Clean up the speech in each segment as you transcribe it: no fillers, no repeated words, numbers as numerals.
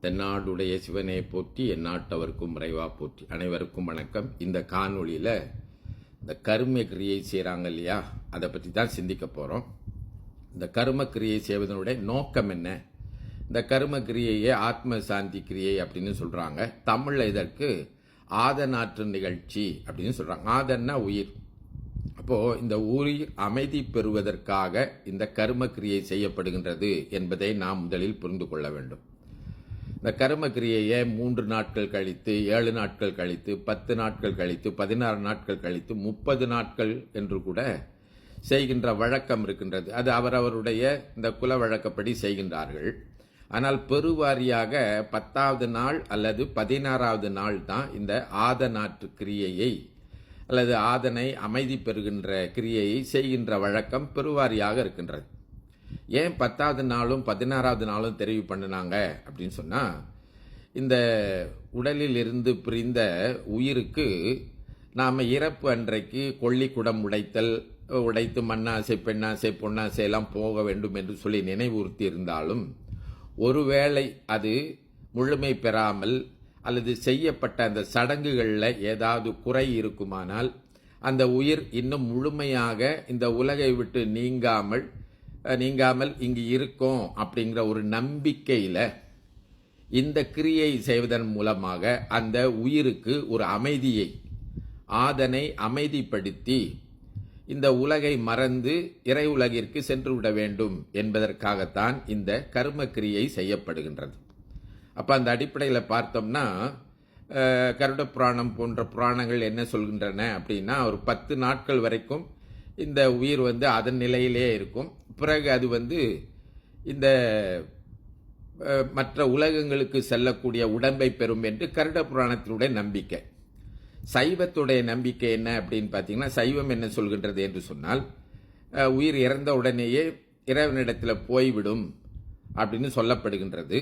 தென்னாடுடைய சிவனை போற்றி எந்நாட்டவர்க்கும் இறைவா போற்றி. அனைவருக்கும் வணக்கம். இந்த காணொளியில் இந்த கர்ம கிரியை செய்கிறாங்க இல்லையா, அதை பற்றி தான் சிந்திக்க போகிறோம். இந்த கர்ம கிரியை செய்வதனுடைய நோக்கம் என்ன? இந்த கர்ம கிரியையை ஆத்ம சாந்தி கிரியை அப்படின்னு சொல்கிறாங்க. தமிழில் இதற்கு ஆதனாற்று நிகழ்ச்சி அப்படின்னு சொல்கிறாங்க. ஆதன்னா உயிர். அப்போது இந்த உயிர் அமைதி பெறுவதற்காக இந்த கர்ம கிரியை செய்யப்படுகின்றது என்பதை நாம் முதலில் புரிந்து கொள்ள வேண்டும். இந்த கர்ம கிரியையை 3 நாட்கள் கழித்து, 7 நாட்கள் கழித்து, 10 நாட்கள் கழித்து, 16 நாட்கள் கழித்து, 30 நாட்கள் என்று கூட செய்கின்ற வழக்கம் இருக்கின்றது. அது அவரவருடைய இந்த குல வழக்கப்படி செய்கின்றார்கள். ஆனால் பெருவாரியாக 10வது நாள் அல்லது 16வது நாள் தான் இந்த ஆதனாற்று கிரியையை அல்லது ஆதனை அமைதி பெறுகின்ற கிரியையை செய்கின்ற வழக்கம் பெருவாரியாக இருக்கின்றது. ஏன் 10வது நாளும் 16வது நாளும் தெரிவு பண்ணினாங்க அப்படின்னு சொன்னால், இந்த உடலில் இருந்து பிரிந்த உயிருக்கு நாம் இறப்பு அன்றைக்கு கொள்ளிக்குடம் உடைத்து மண்ணாசை பெண்ணாசை பொன்னாசை எல்லாம் போக வேண்டும் என்று சொல்லி நினைவுறுத்தி இருந்தாலும், ஒருவேளை அது முழுமை பெறாமல் அல்லது செய்யப்பட்ட அந்த சடங்குகளில் ஏதாவது குறை இருக்குமானால் அந்த உயிர் இன்னும் முழுமையாக இந்த உலகை விட்டு நீங்காமல் இங்கு இருக்கும் அப்படிங்கிற ஒரு நம்பிக்கையில் இந்த கிரியை செய்வதன் மூலமாக அந்த உயிருக்கு ஒரு அமைதியை, ஆதனை அமைதிப்படுத்தி இந்த உலகை மறந்து இறை உலகிற்கு சென்று விட வேண்டும் என்பதற்காகத்தான் இந்த கர்ம கிரியை செய்யப்படுகின்றது. அப்போ அந்த அடிப்படையில் பார்த்தோம்னா, கருட புராணம் போன்ற புராணங்கள் என்ன சொல்கின்றன அப்படின்னா, ஒரு 10 நாட்கள் வரைக்கும் இந்த உயிர் அதன் நிலையிலே இருக்கும். பிறகு அது இந்த மற்ற உலகங்களுக்கு செல்லக்கூடிய உடம்பை பெறும் என்று கருட புராணத்தினுடைய நம்பிக்கை. சைவத்துடைய நம்பிக்கை என்ன அப்படின்னு பார்த்தீங்கன்னா, சைவம் என்ன சொல்கின்றது என்று சொன்னால், உயிர் இறந்த உடனேயே இறைவனிடத்தில் போய்விடும் அப்படின்னு சொல்லப்படுகின்றது.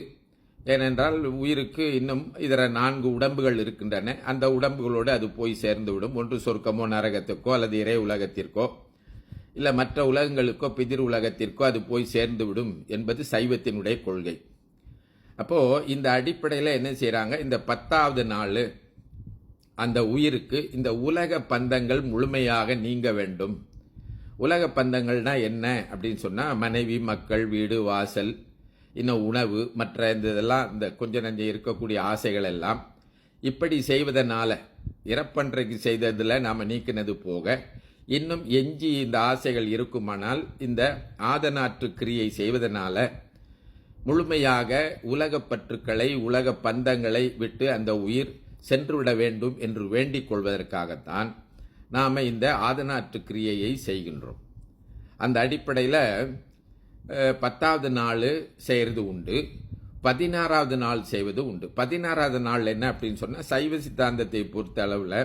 ஏனென்றால் உயிருக்கு இன்னும் இதர 4 உடம்புகள் இருக்கின்றன. அந்த உடம்புகளோடு அது போய் சேர்ந்துவிடும். ஒன்று சொர்க்கமோ நரகத்துக்கோ அல்லது இறை உலகத்திற்கோ இல்லை மற்ற உலகங்களுக்கோ பிதிர் உலகத்திற்கோ அது போய் சேர்ந்துவிடும் என்பது சைவத்தினுடைய கொள்கை. அப்போது இந்த அடிப்படையில் என்ன செய்கிறாங்க, இந்த 10வது நாள் அந்த உயிருக்கு இந்த உலக பந்தங்கள் முழுமையாக நீங்க வேண்டும். உலக பந்தங்கள்னா என்ன அப்படின்னு சொன்னால், மனைவி, மக்கள், வீடு, வாசல், இன்னும் உணவு, மற்ற இதெல்லாம் இந்த கொஞ்சம் நஞ்சம் இருக்கக்கூடிய ஆசைகள் எல்லாம் இப்படி செய்வதனால, இறப்பன்றைக்கு செய்ததில் நாம் நீக்கினது போக இன்னும் எஞ்சி இந்த ஆசைகள் இருக்குமானால் இந்த ஆதனாற்று கிரியை செய்வதனால முழுமையாக உலகப் பற்றுக்களை, உலக பந்தங்களை விட்டு அந்த உயிர் சென்றுவிட வேண்டும் என்று வேண்டிக் கொள்வதற்காகத்தான் நாம் இந்த ஆதனாற்று கிரியையை செய்கின்றோம். அந்த அடிப்படையில் 10வது நாள் செய்கிறது உண்டு, 16வது நாள் செய்வது உண்டு. 16வது நாள் என்ன அப்படின்னு சொன்னால், சைவ சித்தாந்தத்தை பொறுத்த அளவில்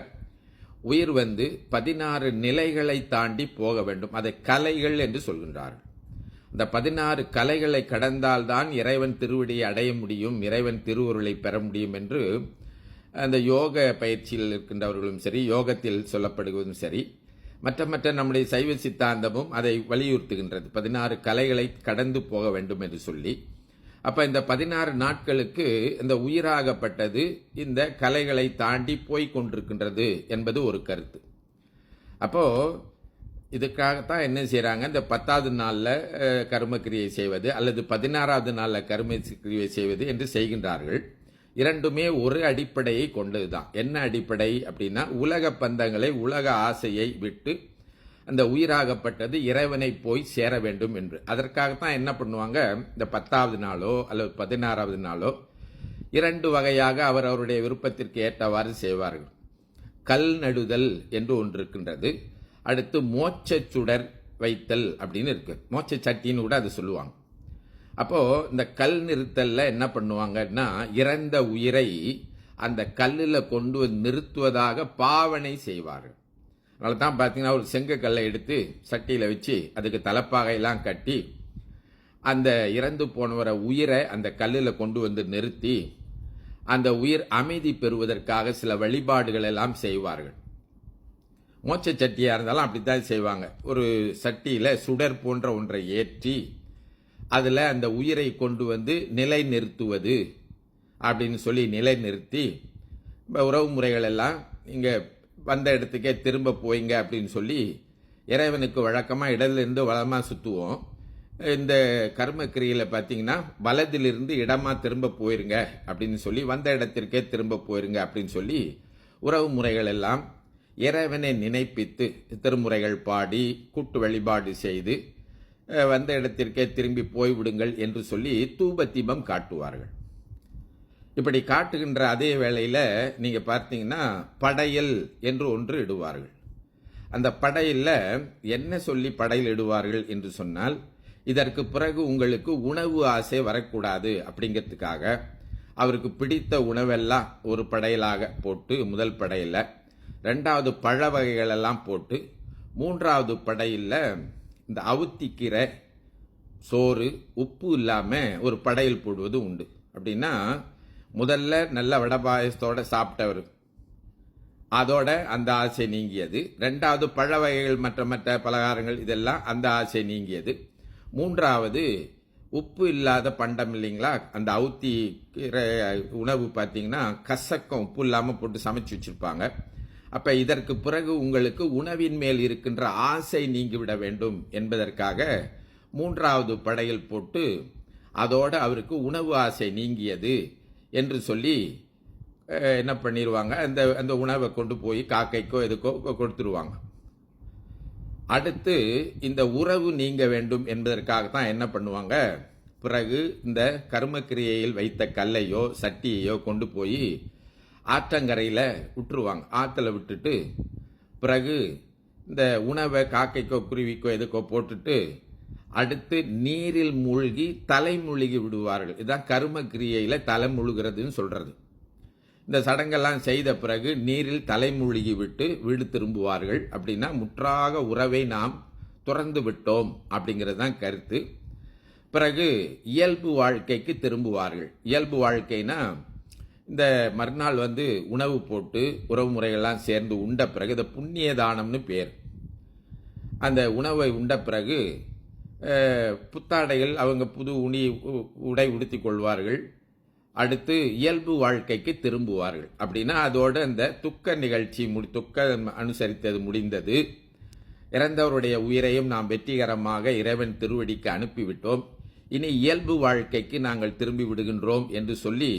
உயிர் 16 நிலைகளை தாண்டி போக வேண்டும். அதை கலைகள் என்று சொல்கின்றார்கள். அந்த 16 கலைகளை கடந்தால்தான் இறைவன் திருவடியை அடைய முடியும், இறைவன் திருவருளை பெற முடியும் என்று அந்த யோக பயிற்சியில் இருக்கின்றவர்களும் சரி, யோகத்தில் சொல்லப்படுவதும் சரி, மற்ற நம்முடைய சைவ சித்தாந்தமும் அதை வலியுறுத்துகின்றது. 16 கலைகளை கடந்து போக வேண்டும் என்று சொல்லி, அப்போ இந்த 16 நாட்களுக்கு இந்த உயிராகப்பட்டது இந்த கலைகளை தாண்டி போய் கொண்டிருக்கின்றது என்பது ஒரு கருத்து. அப்போது இதுக்காகத்தான் என்ன செய்கிறாங்க, இந்த 10வது நாளில் கர்மக்கிரியை செய்வது அல்லது 16வது நாளில் கர்மக்கிரியை செய்வது என்று செய்கின்றார்கள். இரண்டுமே ஒரு அடிப்படையை கொண்டது தான். என்ன அடிப்படை அப்படின்னா, உலக பந்தங்களை, உலக ஆசையை விட்டு அந்த உயிராகப்பட்டது இறைவனை போய் சேர வேண்டும் என்று. அதற்காகத்தான் என்ன பண்ணுவாங்க, இந்த 10வது நாளோ அல்லது 16வது நாளோ 2 வகையாக அவருடைய விருப்பத்திற்கு ஏற்றவாறு செய்வார்கள். கல் நடுதல் என்று ஒன்று இருக்கின்றது. அடுத்து மோட்ச சுடர் வைத்தல் அப்படின்னு இருக்கு. மோட்ச சட்டின்னு கூட அது சொல்லுவாங்க. அப்போது இந்த கல் நிறுத்தல்ல என்ன பண்ணுவாங்கன்னா, இறந்த உயிரை அந்த கல்லில் கொண்டு நிறுத்துவதாக பாவனை செய்வார்கள். அதனால தான் பார்த்தீங்கன்னா, ஒரு செங்கக்கல்லை எடுத்து சட்டியில் வச்சு அதுக்கு தலைப்பாகையெல்லாம் கட்டி அந்த இறந்து போனவரை உயிரை அந்த கல்லில் கொண்டு நிறுத்தி அந்த உயிர் அமைதி பெறுவதற்காக சில வழிபாடுகள் எல்லாம் செய்வார்கள். மோட்ச சட்டியாக இருந்தாலும் அப்படித்தான் செய்வாங்க. ஒரு சட்டியில் சுடர் போன்ற ஒன்றை ஏற்றி அதில் அந்த உயிரை கொண்டு நிலை நிறுத்துவது, அப்படின்னு சொல்லி நிலைநிறுத்தி உறவு முறைகள் எல்லாம் நீங்கள் வந்த இடத்துக்கே திரும்ப போயிங்க அப்படின்னு சொல்லி இறைவனுக்கு வழக்கமாக இடத்துலேருந்து வளமாக சுற்றுவோம். இந்த கர்மக்கிரியில் பார்த்தீங்கன்னா வலதிலிருந்து இடமா திரும்ப போயிருங்க அப்படின்னு சொல்லி வந்த இடத்திற்கே திரும்ப போயிருங்க அப்படின்னு சொல்லி உறவு முறைகள் எல்லாம் இறைவனை நினைப்பித்து திருமுறைகள் பாடி கூட்டு வழிபாடு செய்து வந்த இடத்திற்கே திரும்பி போய்விடுங்கள் என்று சொல்லி தூப தீபம் காட்டுவார்கள். இப்படி காட்டுகின்ற அதே வேளையில் நீங்கள் பார்த்தீங்கன்னா படையல் என்று ஒன்று இடுவார்கள். அந்த படையலில் என்ன சொல்லி படையல் இடுவார்கள் என்று சொன்னால், இதற்கு பிறகு உங்களுக்கு உணவு ஆசை வரக்கூடாது அப்படிங்கிறதுக்காக அவருக்கு பிடித்த உணவெல்லாம் ஒரு படையலாக போட்டு முதல் படையில், ரெண்டாவது பழ வகைகளெல்லாம் போட்டு, மூன்றாவது படையில் இந்த அவுத்திக்கீரை சோறு உப்பு இல்லாமல் ஒரு படையல் போடுவது உண்டு. அப்படின்னா முதல்ல நல்ல வடை பாயசத்தோடு சாப்பிட்டவர், அதோட அந்த ஆசை நீங்கியது. ரெண்டாவது பழ வகைகள் மற்ற மற்ற பலகாரங்கள் இதெல்லாம் அந்த ஆசை நீங்கியது. மூன்றாவது உப்பு இல்லாத பண்டம் இல்லைங்களா, அந்த அவுத்தி உணவு பார்த்தீங்கன்னா கசக்கம் உப்பு இல்லாமல் போட்டு சமைச்சு வச்சுருப்பாங்க. அப்போ இதற்கு பிறகு உங்களுக்கு உணவின் மேல் இருக்கின்ற ஆசை நீங்கிவிட வேண்டும் என்பதற்காக மூன்றாவது படையல் போட்டு அதோடு அவருக்கு உணவு ஆசை நீங்கியது என்று சொல்லி என்ன பண்ணிடுவாங்க, அந்த அந்த உணவை கொண்டு போய் காக்கைக்கோ எதுக்கோ கொடுத்துருவாங்க. அடுத்து இந்த உறவு நீங்க வேண்டும் என்பதற்காகத்தான் என்ன பண்ணுவாங்க, பிறகு இந்த கர்மக்கிரியையில் வைத்த கல்லையோ சட்டியையோ கொண்டு போய் ஆற்றங்கரையில் விட்டுருவாங்க. ஆற்றுல விட்டுட்டு பிறகு இந்த உணவை காக்கைக்கோ குருவிக்கோ எதுக்கோ போட்டுட்டு அடுத்து நீரில் மூழ்கி தலை மூழ்கி விடுவார்கள். இதுதான் கர்மக்கிரியையில் தலை முழுகிறதுன்னு சொல்கிறது. இந்த சடங்கெல்லாம் செய்த பிறகு நீரில் தலை மூழ்கி விட்டு வீடு திரும்புவார்கள். அப்படின்னா முற்றாக உறவை நாம் துறந்து விட்டோம் அப்படிங்கிறது தான் கருத்து. பிறகு இயல்பு வாழ்க்கைக்கு திரும்புவார்கள். இயல்பு வாழ்க்கைனா இந்த மறுநாள் உணவு போட்டு உறவு முறைகள்லாம் சேர்ந்து உண்ட பிறகு இதை புண்ணிய தானம்னு பேர். அந்த உணவை உண்ட பிறகு புத்தாடைகள் அவங்க புது உடை உடுத்தி கொள்வார்கள். அடுத்து இயல்பு வாழ்க்கைக்கு திரும்புவார்கள். அப்படின்னா அதோட அந்த துக்க நிகழ்ச்சி துக்க அனுசரித்தது முடிந்தது. இறந்தவருடைய உயிரையும் நாம் வெற்றிகரமாக இறைவன் திருவடிக்கு அனுப்பிவிட்டோம், இனி இயல்பு வாழ்க்கைக்கு நாங்கள் திரும்பி விடுகின்றோம் என்று சொல்லி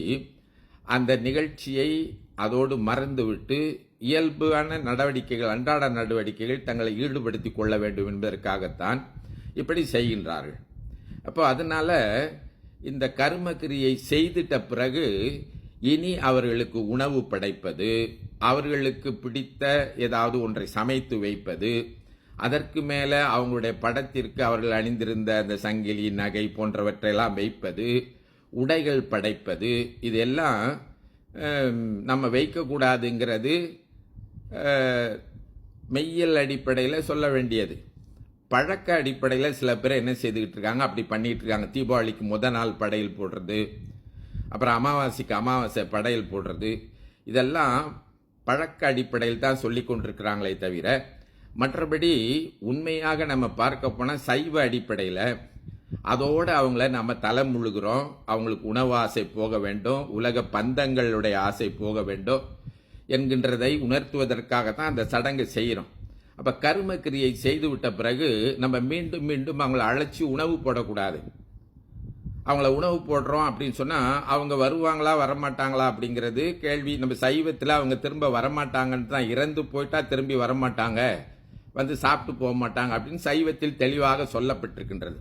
அந்த நிகழ்ச்சியை அதோடு மறந்துவிட்டு இயல்பான நடவடிக்கைகள், அன்றாட நடவடிக்கைகள் தங்களை ஈடுபடுத்திக் கொள்ள வேண்டும் என்பதற்காகத்தான் இப்படி செய்கின்றார்கள். அப்போ அதனால இந்த கர்மக்கிரியை செய்துட்ட பிறகு இனி அவர்களுக்கு உணவு படைப்பது, அவர்களுக்கு பிடித்த ஏதாவது ஒன்றை சமைத்து வைப்பது, அதற்கு மேலே அவங்களுடைய படத்திற்கு அவர்கள் அணிந்திருந்த அந்த சங்கிலி நகை போன்றவற்றையெல்லாம் வைப்பது, உடைகள் படைப்பது, இதெல்லாம் நம்ம வைக்கக்கூடாதுங்கிறது மெய்யல் அடிப்படையில் சொல்ல வேண்டியது. பழக்க அடிப்படையில் சில பேர் என்ன செய்துக்கிட்டு இருக்காங்க, அப்படி பண்ணிகிட்டு இருக்காங்க. தீபாவளிக்கு முதல் நாள் படையல் போடுறது, அப்புறம் அமாவாசைக்கு அமாவாசை படையல் போடுறது, இதெல்லாம் பழக்க அடிப்படையில் தான் சொல்லி கொண்டிருக்கிறாங்களே தவிர மற்றபடி உண்மையாக நம்ம பார்க்க போனால் சைவ அடிப்படையில் அதோடு அவங்கள நம்ம தலை முழுகிறோம். அவங்களுக்கு உணவு ஆசை போக வேண்டும், உலக பந்தங்களுடைய ஆசை போக வேண்டும் என்கின்றதை உணர்த்துவதற்காகத்தான் அந்த சடங்கு செய்கிறோம். அப்போ கர்மக்கிரியை செய்துவிட்ட பிறகு நம்ம மீண்டும் மீண்டும் அவங்கள அழைச்சி உணவு போடக்கூடாது. அவங்கள உணவு போடுறோம் அப்படின்னு சொன்னால் அவங்க வருவாங்களா வரமாட்டாங்களா அப்படிங்கிறது கேள்வி. நம்ம சைவத்தில் அவங்க திரும்ப வரமாட்டாங்கன்னு தான், இறந்து போயிட்டா திரும்பி வரமாட்டாங்க, சாப்பிட்டு போக மாட்டாங்க அப்படின்னு சைவத்தில் தெளிவாக சொல்லப்பட்டிருக்கின்றது.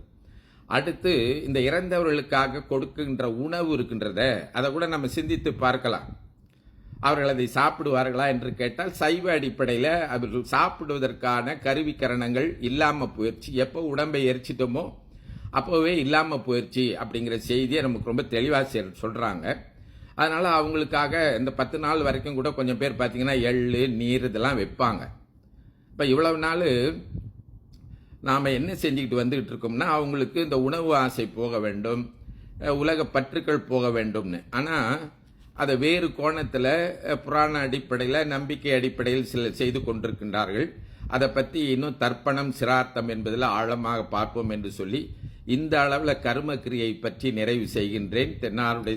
அடுத்து இந்த இறந்தவர்களுக்காக கொடுக்கின்ற உணவு இருக்கின்றத அதை கூட நம்ம சிந்தித்து பார்க்கலாம். அவர்கள் அதை சாப்பிடுவார்களா என்று கேட்டால் சைவ அடிப்படையில் அவர்கள் சாப்பிடுவதற்கான கருவிக்கரணங்கள் இல்லாமல் போயிடுச்சு. எப்போ உடம்பை எரிச்சிட்டோமோ அப்போவே இல்லாமல் போயிடுச்சு அப்படிங்கிற செய்தியை நமக்கு ரொம்ப தெளிவாக சொல்கிறாங்க. அதனால் அவங்களுக்காக இந்த 10 நாள் வரைக்கும் கூட கொஞ்சம் பேர் பார்த்தீங்கன்னா எள் நீர் இதெல்லாம் வைப்பாங்க. இப்போ இவ்வளவு நாள் நாம் என்ன செஞ்சுக்கிட்டு வந்துக்கிட்டு இருக்கோம்னா அவங்களுக்கு இந்த உணவு ஆசை போக வேண்டும், உலக பற்றுக்கள் போக வேண்டும்னு. ஆனால் அதை வேறு கோணத்தில் புராண அடிப்படையில் நம்பிக்கை அடிப்படையில் சில செய்து கொண்டிருக்கின்றார்கள். அதை பற்றி இன்னும் தர்ப்பணம் சிரார்த்தம் என்பதில் ஆழமாக பார்ப்போம் என்று சொல்லி இந்த அளவில் கர்மக்கிரியை பற்றி நிறைவு செய்கின்றேன். தென்னாருடைய